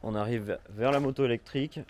On arrive vers la moto électrique.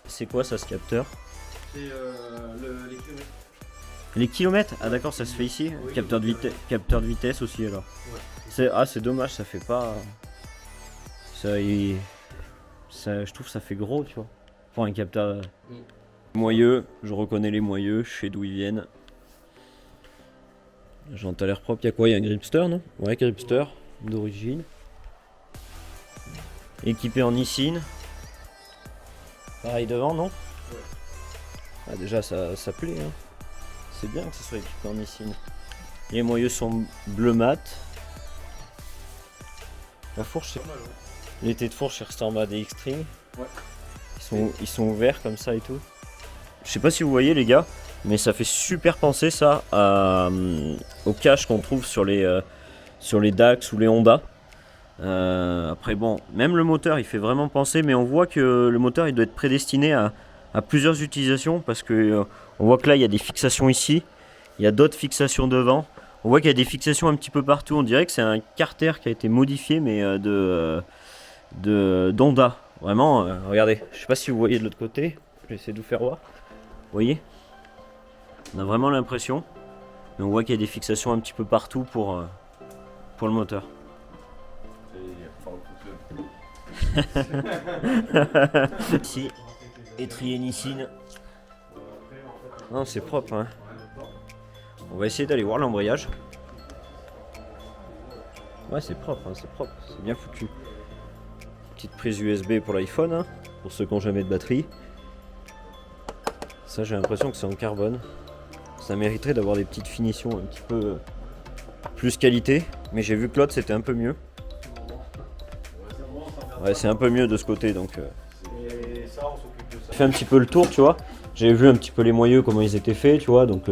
C'est quoi ça, ce capteur? C'est les kilomètres. Les kilomètres? Ah d'accord, ça se fait ici. Oui, Capteur de vitesse aussi alors. Ouais. C'est dommage, ça fait pas. Je trouve que ça fait gros, tu vois. Pour un capteur. Moyeux, je reconnais les moyeux, je sais d'où ils viennent. J'entends l'air propre. Y'a quoi? Y'a un Gripster, non? Ouais, Gripster d'origine. Équipé en Nissin. Pareil devant, non? Ah, déjà ça plaît, hein. C'est bien que ce soit équipé en Nissin. Les moyeux sont bleu mat. La fourche, c'est... Les têtes de fourche, ils ressemblent à des X-String. Ouais. Ils sont ouverts comme ça et tout. Je sais pas si vous voyez les gars, mais ça fait super penser ça au cache qu'on trouve sur les Dax ou les Honda. Après bon, même le moteur il fait vraiment penser, mais on voit que le moteur il doit être prédestiné à plusieurs utilisations parce que on voit que là il y a des fixations ici, il y a d'autres fixations devant, on voit qu'il y a des fixations un petit peu partout, on dirait que c'est un carter qui a été modifié mais d'Honda. Vraiment, regardez, je sais pas si vous voyez de l'autre côté, je vais essayer de vous faire voir. Vous voyez? On a vraiment l'impression, mais on voit qu'il y a des fixations un petit peu partout pour le moteur. Ici, étrier Nissin. Non, c'est propre, hein. On va essayer d'aller voir l'embrayage. Ouais, c'est propre, hein, c'est bien foutu. Petite prise USB pour l'iPhone, hein, pour ceux qui n'ont jamais de batterie. Ça, j'ai l'impression que c'est en carbone. Ça mériterait d'avoir des petites finitions un petit peu plus qualité, mais j'ai vu que l'autre c'était un peu mieux. Ouais, c'est un peu mieux de ce côté, donc Et ça, on s'occupe de ça. j'ai fait un petit peu le tour, tu vois. J'ai vu un petit peu les moyeux, comment ils étaient faits, tu vois, donc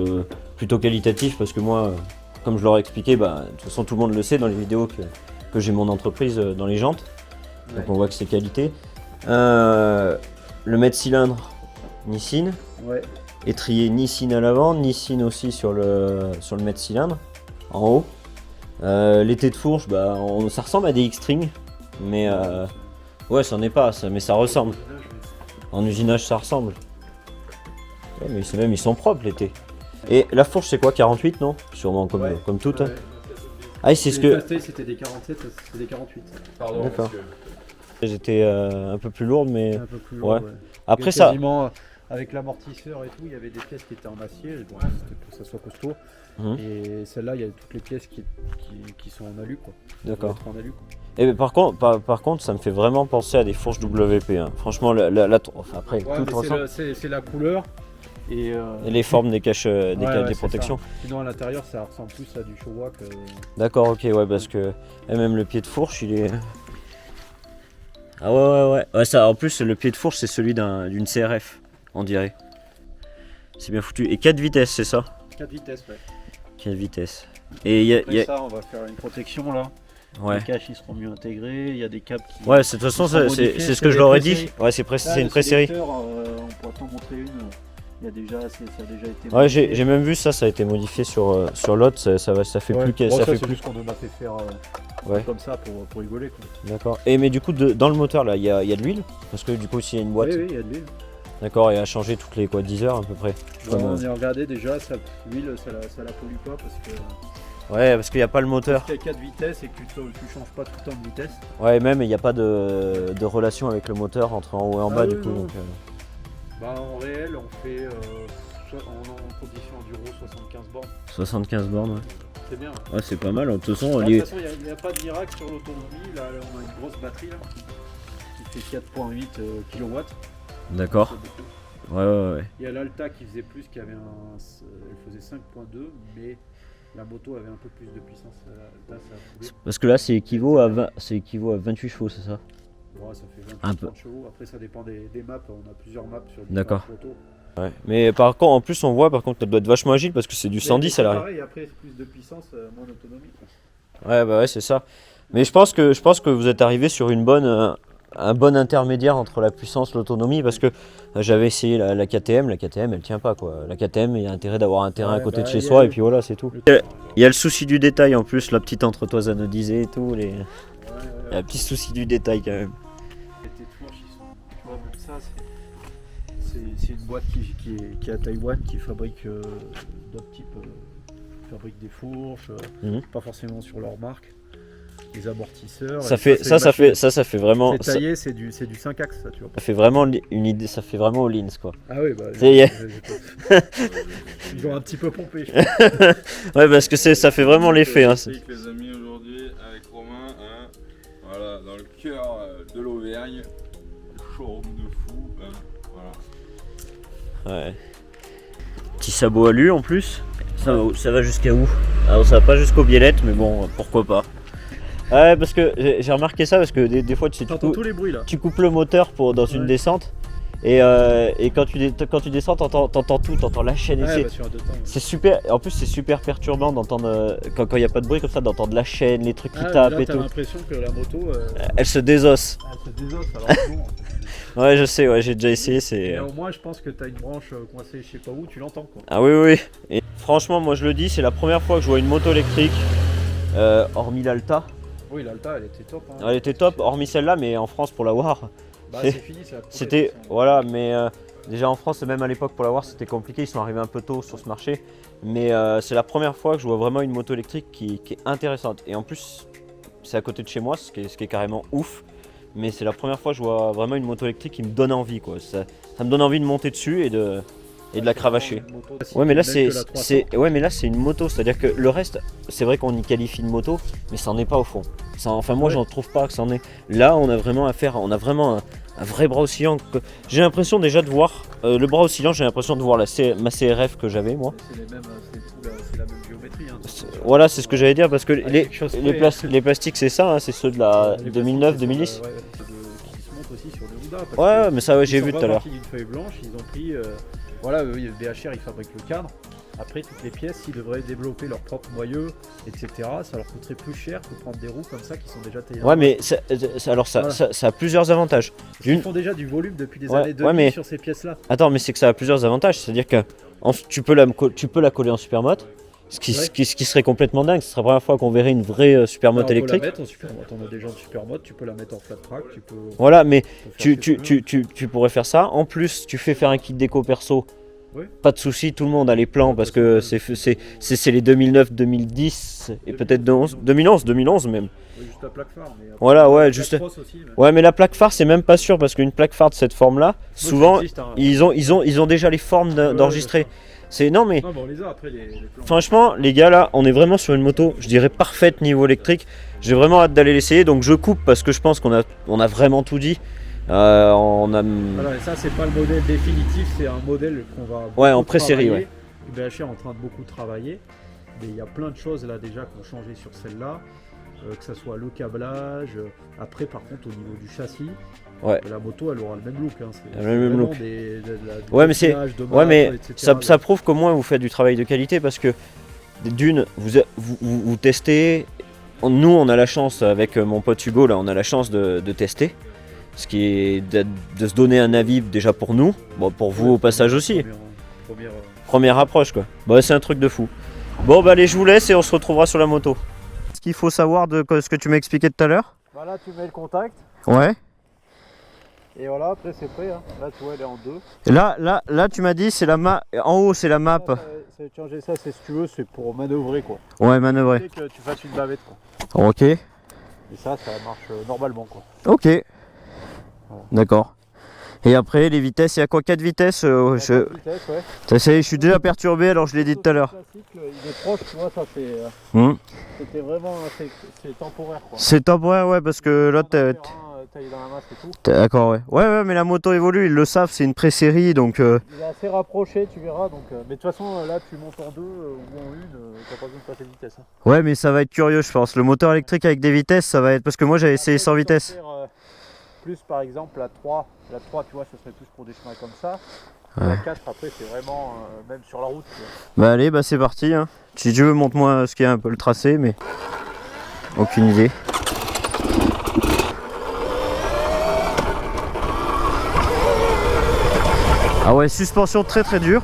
plutôt qualitatif parce que moi, comme je leur ai expliqué, bah, de toute façon tout le monde le sait dans les vidéos que j'ai mon entreprise dans les jantes, donc on voit que c'est qualité. Le mètre cylindre Nissin, Ouais. étrier Nissin à l'avant, Nissin aussi sur le mètre cylindre en haut. Les têtes de fourche, bah, ça ressemble à des X-String, mais ouais, ça n'est pas, mais ça ressemble. En usinage, ça ressemble. Ouais, mais même ils sont propres les T. Et la fourche, c'est quoi, 48, non? Sûrement comme toutes. Hein. Ah, c'est ce que. C'était des 47, c'était des 48. Pardon, D'accord. parce que Elles étaient un peu plus lourdes, mais. Un peu plus Ouais. lourd, ouais. Après Et ça. quasiment, avec l'amortisseur et tout, il y avait des pièces qui étaient en acier, bon, c'était pour que ça soit costaud. Mhm. Et celle-là, il y a toutes les pièces qui sont en alu, quoi. D'accord. Qui doivent être en alu, quoi. Et ben, par contre, ça me fait vraiment penser à des fourches WP. Hein. Franchement, enfin, après, Ouais, tout mais ressemble. c'est la couleur. Et Et les formes des caches, ouais, des c'est protections. ça. Sinon, à l'intérieur, ça ressemble plus à du Showa que. D'accord, ok, ouais, parce que et même le pied de fourche, il est. Ah ouais, ça, en plus, le pied de fourche, c'est celui d'une CRF, on dirait. C'est bien foutu. Et 4 vitesses, c'est ça? 4 vitesses, ouais. 4 vitesses. Et il y a. Après ça, on va faire une protection là. Ouais. Les caches ils seront mieux intégrés, il y a des câbles qui. Ouais, de toute façon, Ils sont c'est modifiés, ce c'est que je des leur ai dit. pré-séries. Ouais, c'est une pré-série. On pourra t'en montrer une. Il y a déjà, ça a déjà été. Ouais, j'ai même vu ça, ça a été modifié sur l'autre, ça fait plus que Bon, ça ça, fait c'est plus. juste qu'on m'a fait faire Ouais. comme ça pour rigoler. Quoi. D'accord. Et mais du coup dans le moteur là, il y a de l'huile parce que du coup s'il y a une boîte. Oui, il y a de l'huile. D'accord, et à changer toutes les 10 heures à peu près. Bon, Comme, on a regardé déjà, l'huile, ça la pollue pas parce que. Ouais, parce qu'il n'y a pas le moteur. Parce qu'il y a 4 vitesses et que tu changes pas tout le temps de vitesse. Ouais, même il n'y a pas de relation avec le moteur entre en haut et en bas oui, du coup. non. Donc, Bah, en réel, on fait en condition enduro 75 bornes. 75 bornes, ouais. C'est bien. Ouais, c'est pas mal. De toute façon, De toute façon, il n'y a pas de miracle sur l'autonomie. Là, on a une grosse batterie là, qui fait 4,8 kW. D'accord. Ouais. Il y a l'Alta qui faisait plus, elle faisait 5,2, mais la moto avait un peu plus de puissance. L'Alta, ça a foulé. Parce que là, c'est équivaut à 28 chevaux, c'est ça? Ouais, ça fait Un 20 peu. chevaux. Après, ça dépend des maps. On a plusieurs maps sur D'accord. différentes motos. Ouais. Mais par contre, en plus, on voit par contre, ça doit être vachement agile parce que c'est du 110 à l'arrêt. Pareil, après, plus de puissance, moins d'autonomie. Ouais, bah ouais, c'est ça. Mais je pense que vous êtes arrivé sur un bon intermédiaire entre la puissance et l'autonomie parce que j'avais essayé la KTM, elle tient pas quoi. La KTM, il y a intérêt d'avoir un terrain à côté de chez soi et puis voilà, c'est tout. Il y a le souci du détail en plus, la petite entretoise anodisée et tout, il y a un petit souci du détail quand même. Les fourches, tu vois, même ça, c'est une boîte qui est à Taïwan qui fabrique d'autres types, fabrique des fourches, pas forcément sur leur marque. Les amortisseurs. Ça fait vraiment. C'est taillé, c'est du 5 axes, ça, tu vois. Ça fait vraiment une idée, ça fait vraiment au Lins quoi. Ah oui, bah. Ils ont un petit peu pompé. Je pense. Ouais, parce que ça fait vraiment l'effet. Hein, avec les amis aujourd'hui, avec Romain, hein, voilà, dans le cœur de l'Auvergne, showroom de fou, voilà. Ouais. Petit sabot alu en plus. Ça va jusqu'à où? Alors ça va pas jusqu'aux biellettes, mais bon, pourquoi pas. Ouais, parce que j'ai remarqué ça parce que des fois tu tous les bruits là. tu coupes le moteur dans une descente et quand tu descends t'entends tout, t'entends la chaîne. Ouais, et c'est super. En plus c'est super perturbant d'entendre quand il n'y a pas de bruit comme ça, d'entendre la chaîne, les trucs qui tapent là, et t'as tout. l'impression que la moto Elle se désosse. elle se désosse alors que non. Ouais, je sais, ouais, j'ai déjà essayé. Mais au moins je pense que t'as une branche coincée je sais pas où, tu l'entends quoi. Ah oui. Et franchement, moi je le dis, c'est la première fois que je vois une moto électrique, hormis l'Alta. Oui, l'Alta elle était top. Hein. Elle était top, hormis celle-là, mais en France pour l'avoir. Bah c'est fini, c'est la C'était. Voilà, mais déjà en France, et même à l'époque pour l'avoir, c'était compliqué. Ils sont arrivés un peu tôt sur ce marché. Mais c'est la première fois que je vois vraiment une moto électrique qui est intéressante. Et en plus, c'est à côté de chez moi, ce qui est carrément ouf. Mais c'est la première fois que je vois vraiment une moto électrique qui me donne envie, quoi. Ça me donne envie de monter dessus et de la cravacher. Ouais, mais là c'est une moto, c'est-à-dire que le reste, c'est vrai qu'on y qualifie de moto, mais ça en est pas au fond. Enfin moi j'en trouve pas que ça en est. Là on a vraiment un vrai bras oscillant. J'ai l'impression déjà de voir le bras oscillant, j'ai l'impression de voir ma CRF que j'avais moi. C'est la même géométrie. Hein, voilà, c'est ce que j'allais dire parce que les plastiques c'est ça, hein, c'est ceux de la 2009-2010. Qui se montent aussi sur le Honda. Ouais, mais ça j'ai vu tout à l'heure. Ils ont pris une feuille blanche, ils ont pris voilà, le BHR ils fabriquent le cadre. Après toutes les pièces, ils devraient développer leur propre noyau, etc. Ça leur coûterait plus cher que prendre des roues comme ça qui sont déjà taillées. Ouais, mais ça a plusieurs avantages. Ils font déjà du volume depuis des années 2000 sur ces pièces-là. Attends, mais c'est que ça a plusieurs avantages. C'est-à-dire que tu peux la coller en supermoto, ce qui serait complètement dingue. Ce serait la première fois qu'on verrait une vraie supermoto électrique. On peut la mettre en supermoto. On a des gens de supermoto, tu peux la mettre en flat track. Voilà, mais tu pourrais faire ça. En plus, tu fais faire un kit déco perso. Oui. Pas de souci, tout le monde a les plans parce que c'est les 2009, 2010 et peut-être 2011 même. Oui, juste la plaque phare. Mais voilà, ouais, juste. Aussi, mais... Ouais, mais la plaque phare, c'est même pas sûr parce qu'une plaque phare de cette forme-là, souvent, ils ont déjà les formes d'enregistrer. C'est non mais. Non, on les a après les plans. Franchement, les gars, là, on est vraiment sur une moto, je dirais parfaite niveau électrique. J'ai vraiment hâte d'aller l'essayer, donc je coupe parce que je pense qu'on a vraiment tout dit. Voilà, et ça c'est pas le modèle définitif, c'est un modèle qu'on va en pré-série. Ouais. Le BHR est en train de beaucoup travailler, mais il y a plein de choses là déjà qui ont changé sur celle-là, que ce soit le câblage. Après par contre au niveau du châssis, la moto elle aura le même look. Hein, le même look. Mais ça prouve qu'au moins vous faites du travail de qualité parce que d'une, vous testez. Nous on a la chance avec mon pote Hugo là, on a la chance de tester. Ce qui est de se donner un avis déjà pour nous, bon pour vous au passage aussi. Première approche quoi. Bon, c'est un truc de fou. Bon bah allez, je vous laisse et on se retrouvera sur la moto. Ce qu'il faut savoir de ce que tu m'as expliqué tout à l'heure. Bah là tu mets le contact. Ouais. Et voilà, après c'est prêt. Hein. Là tu vois elle est en deux. Et là tu m'as dit c'est la map. En haut c'est la map. Ça va changer ça, c'est si tu veux, c'est pour manœuvrer quoi. Ouais, manœuvrer. Que tu fasses une bavette quoi. Ok. Et ça marche normalement quoi. Ok. Voilà. D'accord. Et après les vitesses, il y a quoi, 4 vitesses Vitesse, ouais. Ça, ça y est, je suis déjà perturbé alors je l'ai dit tout à l'heure. Il est proche, tu vois, ça c'est. C'était vraiment. C'est temporaire quoi. C'est temporaire, ouais, parce que là t'es. Taillé dans la masse et tout. D'accord, ouais. Ouais, mais la moto évolue, ils le savent, c'est une pré-série donc. Il est assez rapproché, tu verras. Donc, mais de toute façon, là tu montes en deux ou en une, t'as pas besoin de passer de vitesse. Hein. Ouais, mais ça va être curieux, je pense. Le moteur électrique avec des vitesses, ça va être. Parce que moi j'avais essayé sans vitesse. Plus par exemple la 3, tu vois, ce serait plus pour des chemins comme ça. Ouais. La 4 après c'est vraiment même sur la route. Tu vois. Bah allez, bah c'est parti. Hein. Si tu veux, montre-moi ce qu'il y a un peu le tracé, mais aucune idée. Ah ouais, suspension très très dure.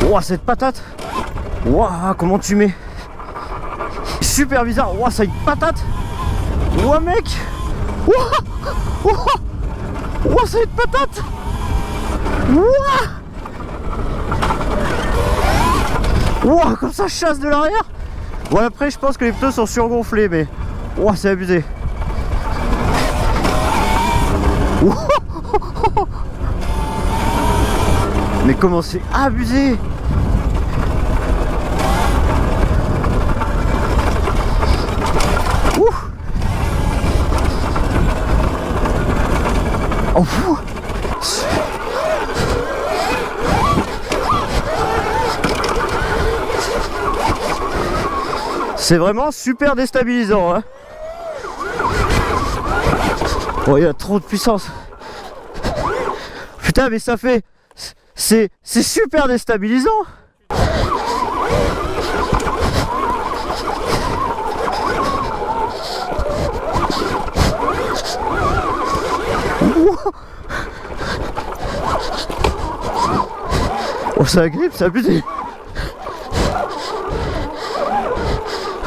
Ouah, cette patate. Ouah, comment tu mets. Super bizarre. Ouah, ça a une patate. Ouah, mec. Ouah, ouah, ouah, ça a une patate. Ouah. Ouah, comme ça chasse de l'arrière. Bon, après, je pense que les pneus sont surgonflés, mais ouah, c'est abusé. Ouah. Mais comment c'est abusé! Ouh! Oh fou! C'est vraiment super déstabilisant, hein? Oh, il y a trop de puissance! Putain, mais ça fait. C'est super déstabilisant. Oh, ça grippe, ça abusé.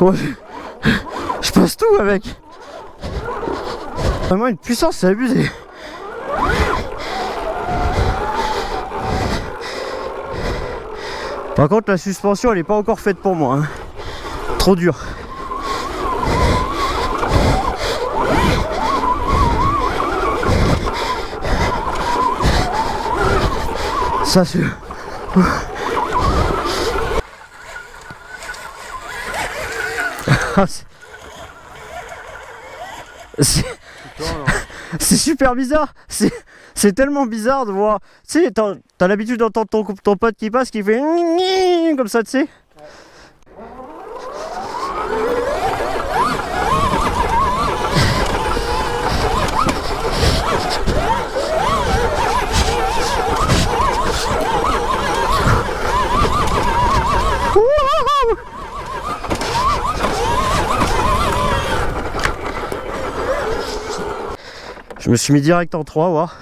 Oh, je passe tout avec. Vraiment une puissance, c'est abusé. Par contre, la suspension elle n'est pas encore faite pour moi, hein. Trop dur. Ça c'est... C'est super bizarre. C'est tellement bizarre de voir. Tu sais, t'as l'habitude d'entendre ton pote qui passe qui fait comme ça, tu sais. Je me suis mis direct en 3, voir.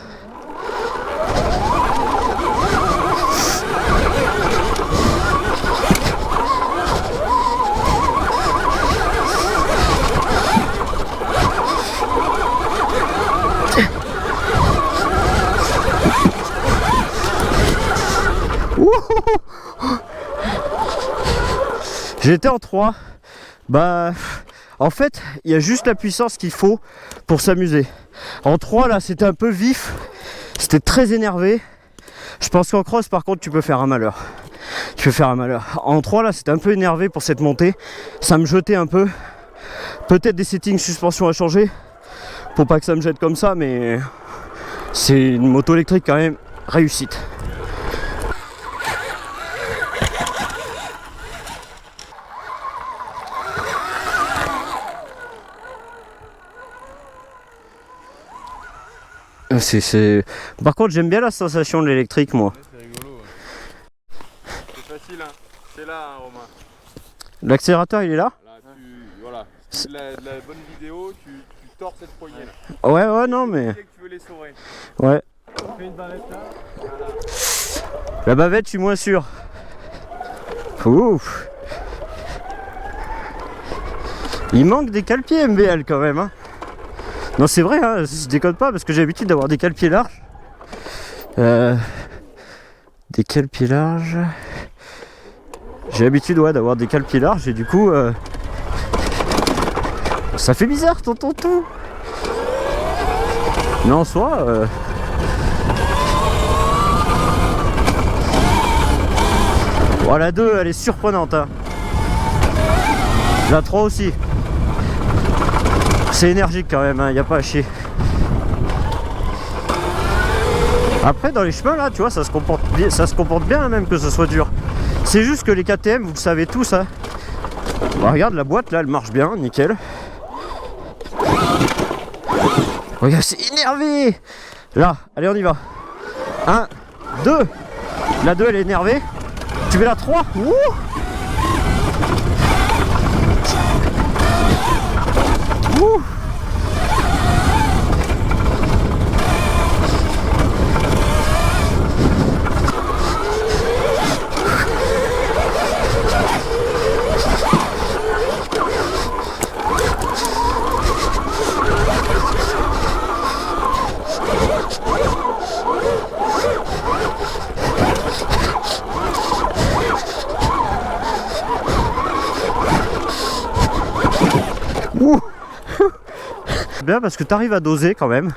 J'étais en 3. Bah, en fait, il y a juste la puissance qu'il faut pour s'amuser. En 3, là, c'était un peu vif. C'était très énervé. Je pense qu'en cross, par contre, tu peux faire un malheur. Tu peux faire un malheur. En 3, là, c'était un peu énervé pour cette montée. Ça me jetait un peu. Peut-être des settings suspension à changer. Pour pas que ça me jette comme ça, mais c'est une moto électrique quand même réussite. Par contre, j'aime bien la sensation de l'électrique, moi. Ouais, c'est rigolo. Ouais. C'est facile, hein. C'est là, hein, Romain. L'accélérateur, il est là? Là, voilà. C'est de la bonne vidéo, tu tords cette poignée là. Ouais, non, mais. Tu veux l'essorer. Ouais. On fait une bavette là. Voilà. La bavette, je suis moins sûr. Ouf. Il manque des cale-pieds MBL quand même. Hein. Non, c'est vrai, hein, je déconne pas parce que j'ai l'habitude d'avoir des cale-pieds larges. Des cale-pieds larges. J'ai l'habitude d'avoir des cale-pieds larges et du coup. Ça fait bizarre, tonton tout. Mais en soi. Oh, la 2 elle est surprenante hein. La 3 aussi. C'est énergique quand même, hein, y a pas à chier. Après dans les chemins là, tu vois, ça se comporte bien même que ce soit dur. C'est juste que les KTM, vous le savez tous hein. Bah, regarde la boîte là, elle marche bien, nickel. Regarde, c'est énervé. Là, allez on y va. 1, 2. La 2 elle est énervée. Tu mets la 3. Ouh. Ouh. Bien parce que tu arrives à doser quand même.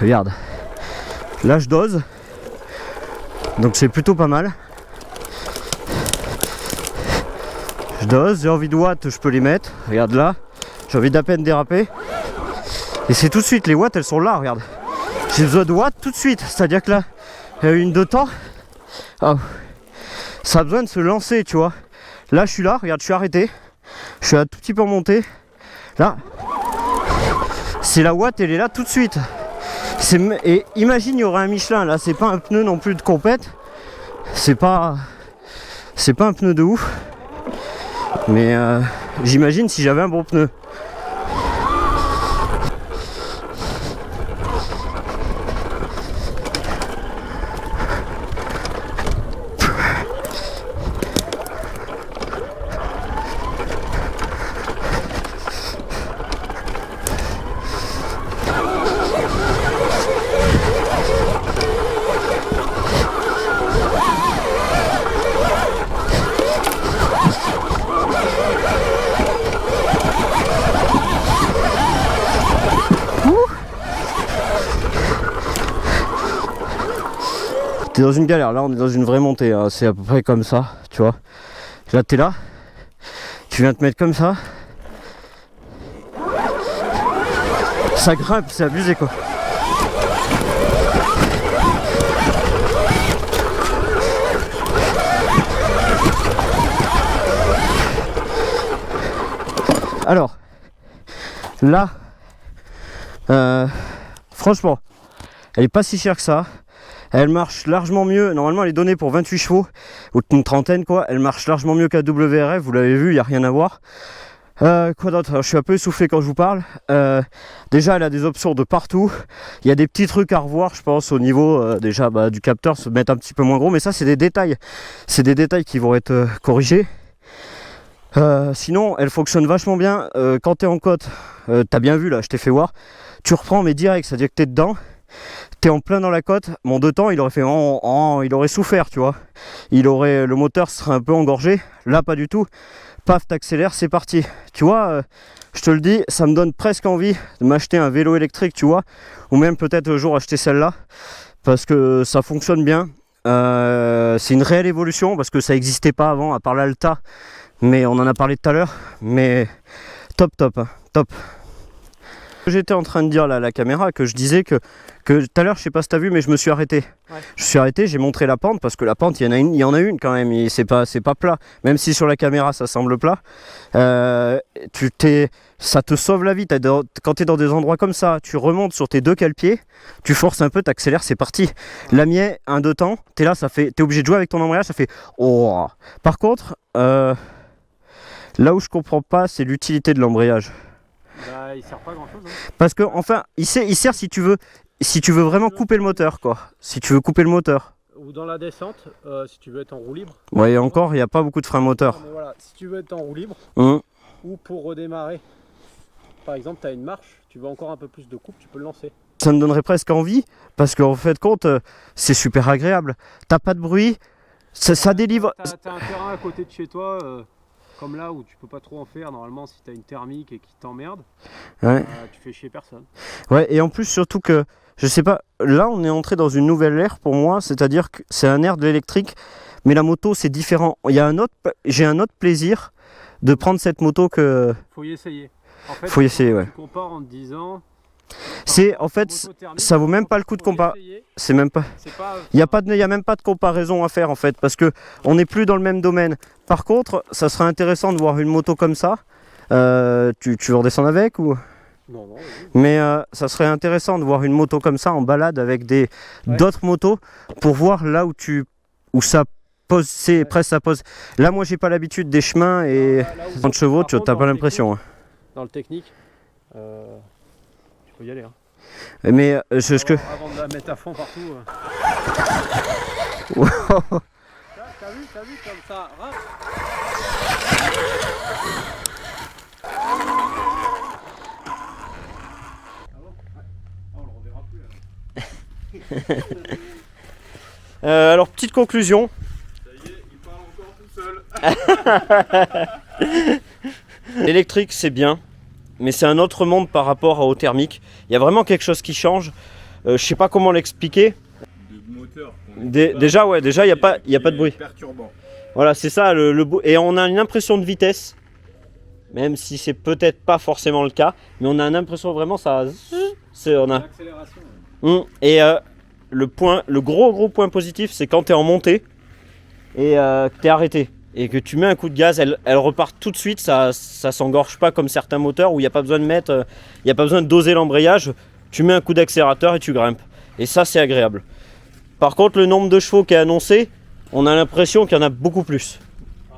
Regarde. Là je dose. Donc c'est plutôt pas mal. Je dose, j'ai envie de watts, je peux les mettre. Regarde là. J'ai envie d'à peine déraper. Et c'est tout de suite, les watts elles sont là, regarde. J'ai besoin de watts tout de suite. C'est-à-dire que là, une de temps. Oh, ça a besoin de se lancer, tu vois. Là je suis là, regarde, je suis arrêté. Je suis un tout petit peu remonté. Là, c'est la watt, elle est là tout de suite. Et imagine, il y aurait un Michelin là, c'est pas un pneu non plus de compète. C'est pas un pneu de ouf. Mais j'imagine si j'avais un bon pneu. T'es dans une galère, là on est dans une vraie montée, hein. C'est à peu près comme ça, tu vois. Là t'es là, tu viens te mettre comme ça. Ça grimpe, c'est abusé quoi. Alors, là, franchement, elle est pas si chère que ça. Elle marche largement mieux, normalement elle est donnée pour 28 chevaux, ou une trentaine quoi, elle marche largement mieux qu'à WRF, vous l'avez vu, il n'y a rien à voir. Quoi d'autre? Alors, je suis un peu essoufflé quand je vous parle. Déjà elle a des options de partout, il y a des petits trucs à revoir je pense au niveau déjà du capteur, se mettre un petit peu moins gros, mais ça c'est des détails qui vont être corrigés. Sinon elle fonctionne vachement bien, quand tu es en côte, t'as bien vu là, je t'ai fait voir, tu reprends mais direct, c'est-à-dire que tu es dedans. T'es en plein dans la côte, mon 2 temps il aurait fait il aurait souffert tu vois. Le moteur serait un peu engorgé, là pas du tout. Paf, t'accélères, c'est parti. Tu vois, je te le dis, ça me donne presque envie de m'acheter un vélo électrique, tu vois. Ou même peut-être un jour acheter celle-là, parce que ça fonctionne bien. C'est une réelle évolution, parce que ça n'existait pas avant, à part l'Alta. Mais on en a parlé tout à l'heure, mais top, hein, top. J'étais en train de dire là à la caméra que je disais que tout à l'heure, je sais pas si tu as vu, mais je me suis arrêté. Ouais. Je suis arrêté, j'ai montré la pente parce que la pente, il y en a une quand même, c'est pas plat. Même si sur la caméra ça semble plat, ça te sauve la vie. Quand tu es dans des endroits comme ça, tu remontes sur tes 2 cale-pieds, tu forces un peu, tu accélères, c'est parti. La mienne, 1-2 temps, tu es là, t'es obligé de jouer avec ton embrayage, ça fait oh. Par contre, là où je comprends pas, c'est l'utilité de l'embrayage. Bah, il sert pas grand chose. Hein. Parce que, enfin, il sert si tu veux si tu veux vraiment couper le moteur, quoi. Si tu veux couper le moteur. Ou dans la descente, si tu veux être en roue libre. Ouais, et encore, il n'y a pas beaucoup de frein moteur. Mais voilà, si tu veux être en roue libre, Hum. ou pour redémarrer, par exemple, tu as une marche, tu veux encore un peu plus de coupe, tu peux le lancer. Ça me donnerait presque envie, parce qu'en fait, compte, c'est super agréable. T'as pas de bruit, ça délivre. T'as un terrain à côté de chez toi, comme là où tu peux pas trop en faire. Normalement, si t'as une thermique et qui t'emmerde, Ouais. tu fais chier personne. Ouais, et en plus, surtout que, je sais pas, là, on est entré dans une nouvelle ère pour moi, c'est-à-dire que c'est un air de l'électrique, mais la moto, c'est différent. J'ai un autre plaisir de prendre cette moto que. Faut y essayer. En fait, Faut y essayer, ouais. Tu compares en te disant. C'est, en fait, ça vaut même pas le coup de comparer. C'est même pas. Il y a même pas de comparaison à faire en fait, parce que on n'est plus dans le même domaine. Par contre, ça serait intéressant de voir une moto comme ça. Tu veux redescendre avec ou? Non, non. Oui. Mais ça serait intéressant de voir une moto comme ça en balade avec d'autres motos pour voir là où ça pose, c'est presque ça pose. Là, moi, j'ai pas l'habitude des chemins et 30 chevaux, tu n'as pas l'impression. Hein. Dans le technique, tu peux y aller. Hein. Mais Avant de la mettre à fond partout. T'as vu comme ça. On le reverra plus. Alors, petite conclusion. Ça y est, il parle encore tout seul. L'électrique, c'est bien, mais c'est un autre monde par rapport au thermique. Il y a vraiment quelque chose qui change. Je sais pas comment l'expliquer. De moteur. Déjà, il n'y a pas de bruit. Perturbant. Voilà, c'est ça. Et on a une impression de vitesse, même si c'est peut-être pas forcément le cas, mais on a une impression vraiment ça. On a. Accélération. Et le gros point positif, c'est quand tu es en montée et que tu es arrêté. Et que tu mets un coup de gaz, elle repart tout de suite, ça s'engorge pas comme certains moteurs où il n'y a pas besoin de doser l'embrayage, tu mets un coup d'accélérateur et tu grimpes. Et ça, c'est agréable. Par contre, le nombre de chevaux qui est annoncé, on a l'impression qu'il y en a beaucoup plus. Ah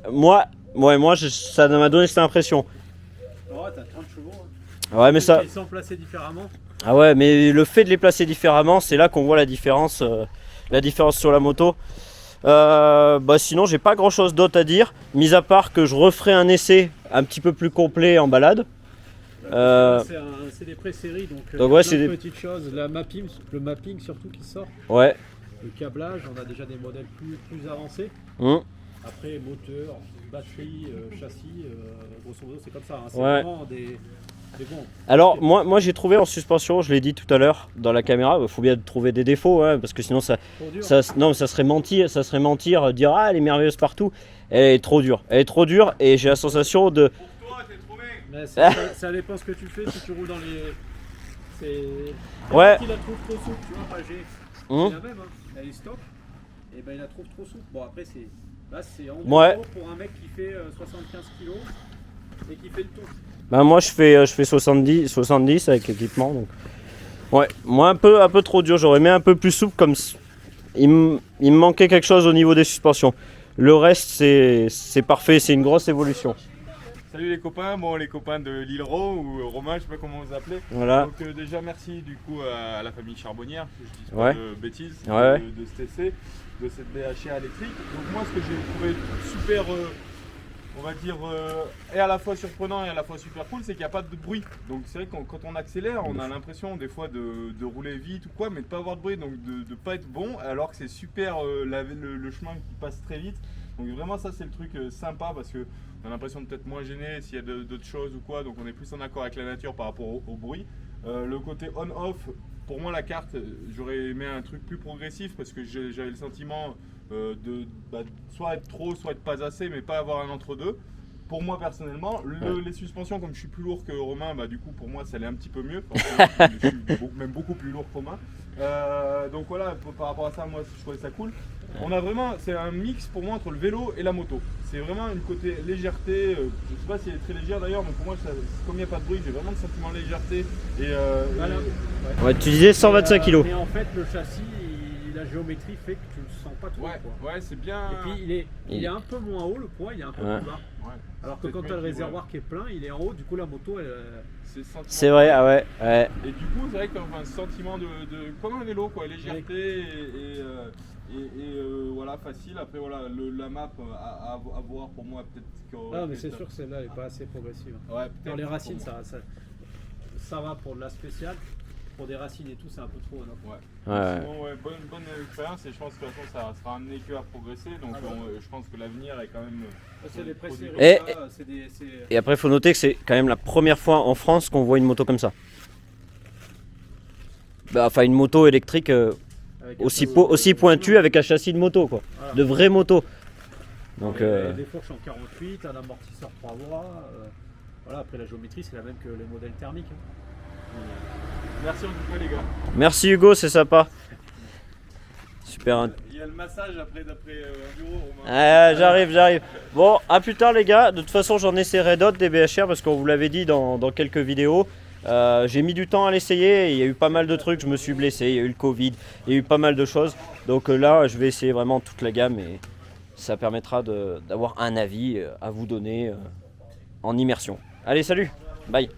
bon Ça m'a donné cette impression. Ouais, t'as 30 chevaux. Hein. Ouais, mais ça. Ils sont placés différemment. Ah ouais, mais le fait de les placer différemment, c'est là qu'on voit la différence sur la moto. Sinon j'ai pas grand chose d'autre à dire, mis à part que je referai un essai un petit peu plus complet en balade. C'est des pré-séries, donc ouais, c'est des petites choses, le mapping surtout qui sort. Ouais. Le câblage, on a déjà des modèles plus avancés. Après moteur, batterie, châssis, grosso modo c'est comme ça. Hein. C'est vraiment des bons. Alors moi j'ai trouvé en suspension, je l'ai dit tout à l'heure dans la caméra, il faut bien trouver des défauts, hein, parce que sinon ça serait mentir, dire ah elle est merveilleuse partout. Elle est trop dure et j'ai la sensation de. Pour toi, t'es trouvé. Mais ça dépend ce que tu fais, si tu roules dans les. Ouais. Il la trouve trop souple, tu vois, Pagé. C'est la même, hein. Elle est stock, et ben il la trouve trop souple. Bon après c'est en gros pour un mec qui fait 75 kg et qui fait le tour. Ben moi je fais 70 avec l'équipement donc. Ouais, moi un peu trop dur, j'aurais aimé un peu plus souple comme il me manquait quelque chose au niveau des suspensions. Le reste c'est parfait, c'est une grosse évolution. Salut les copains, les copains de l'Île-Ro ou Romain, je sais pas comment vous appelez. Voilà. Donc déjà merci du coup à la famille Charbonnière, que je dis pas de bêtises, de cet essai, de cette BHA électrique. Donc moi ce que j'ai trouvé super, on va dire, et à la fois surprenant et à la fois super cool, c'est qu'il n'y a pas de bruit. Donc c'est vrai que quand on accélère, on a l'impression des fois de rouler vite ou quoi, mais de pas avoir de bruit, donc de pas être bon, alors que c'est super le chemin qui passe très vite. Donc vraiment ça c'est le truc sympa parce que on a l'impression de peut-être moins gêné s'il y a d'autres choses ou quoi, donc on est plus en accord avec la nature par rapport au bruit. Le côté on-off, pour moi la carte, j'aurais aimé un truc plus progressif parce que j'avais le sentiment de soit être trop, soit être pas assez, mais pas avoir un entre-deux. Pour moi personnellement, les suspensions, comme je suis plus lourd que Romain, du coup pour moi ça allait un petit peu mieux. Je suis même beaucoup plus lourd que Romain. Donc voilà, par rapport à ça, moi je trouvais ça cool. On a vraiment, c'est un mix pour moi entre le vélo et la moto. C'est vraiment une côté légèreté, je sais pas si elle est très légère d'ailleurs, mais pour moi, comme il n'y a pas de bruit, j'ai vraiment le sentiment de légèreté. Et, ouais, tu disais 125 kg. Et en fait, le châssis, puis la géométrie fait que tu le sens pas trop. Ouais, Quoi. ouais, c'est bien. Et puis il est un peu moins haut, le poids, il est un peu Ouais. plus bas. Ouais. Alors que Peut-être quand tu as le mieux, réservoir qui est plein, il est en haut, du coup la moto elle. C'est vrai, ah ouais. Ouais. Et du coup, c'est vrai que t'as un sentiment de comme un vélo, quoi, légèreté et voilà, facile. Après, voilà, la map à voir pour moi, peut-être. Ah, mais c'est sûr que celle-là elle est pas assez progressive. Ouais, Dans les racines, pour moi. ça va pour de la spéciale. Pour des racines et tout, c'est un peu trop. Non Ouais. Ouais. Sinon, ouais, bonne expérience et je pense que de toute façon ça sera amené que à progresser. Donc je pense que l'avenir est quand même. C'est des pré-séries. Et- là, c'est des- c'est- Et après, il faut noter que c'est quand même la première fois en France qu'on voit une moto comme ça. Bah, enfin, une moto électrique avec un aussi, châssis aussi pointue avec un châssis de moto, quoi. Voilà. De vraie moto. Donc, Des fourches en 48, un amortisseur 3 voies. Voilà, après la géométrie, c'est la même que les modèles thermiques. Merci en tout cas, les gars. merci Hugo, c'est sympa. Super. Il y a le massage après d'après Enduro. Romain. Ah, j'arrive. Bon, à plus tard les gars. De toute façon, j'en essaierai d'autres des BHR parce qu'on vous l'avait dit dans quelques vidéos. J'ai mis du temps à l'essayer et il y a eu pas mal de trucs. Je me suis blessé, il y a eu le Covid, il y a eu pas mal de choses. Donc là, je vais essayer vraiment toute la gamme et ça permettra d'avoir un avis à vous donner en immersion. Allez, salut, bye.